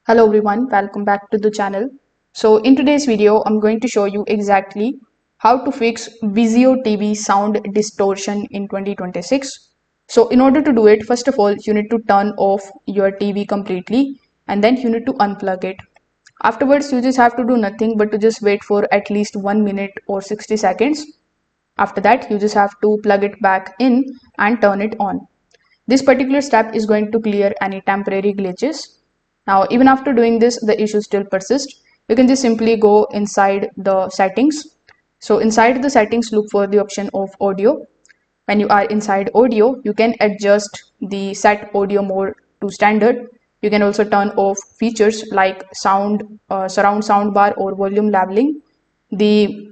Hello everyone, welcome back to the channel. So in today's video, I'm going to show you exactly how to fix Vizio TV sound distortion in 2026. So in order to do it, first of all, you need to turn off your TV completely and then you need to unplug it. Afterwards, you just have to do nothing but to just wait for at least 1 minute or 60 seconds. After that, you just have to plug it back in and turn it on. This particular step is going to clear any temporary glitches. Now, even after doing this, the issue still persists. You can just simply go inside the settings. So inside the settings, look for the option of audio. When you are inside audio, you can adjust the set audio mode to standard. You can also turn off features like surround sound bar or volume leveling. The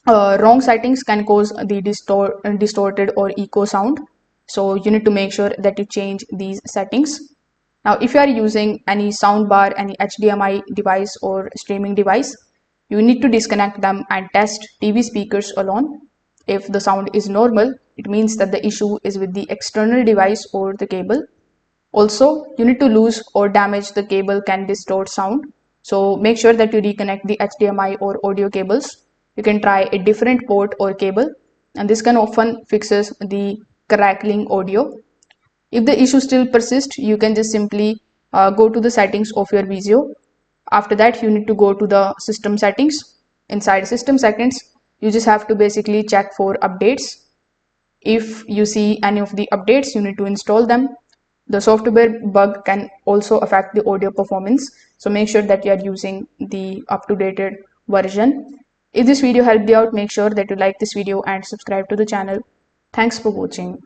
wrong settings can cause the distorted or echo sound, so you need to make sure that you change these settings. Now if you are using any sound bar, any HDMI device or streaming device, you need to disconnect them and test TV speakers alone. If the sound is normal, it means that the issue is with the external device or the cable. Also, you need to lose or damage the cable can distort sound. So make sure that you reconnect the HDMI or audio cables. You can try a different port or cable, and this can often fixes the crackling audio. If the issue still persists, you can just simply go to the settings of your Vizio. After that, you need to go to the system settings. Inside system settings, you just have to basically check for updates. If you see any of the updates, you need to install them. The software bug can also affect the audio performance, so make sure that you are using the up-to-date version. If this video helped you out, make sure that you like this video and subscribe to the channel. Thanks for watching.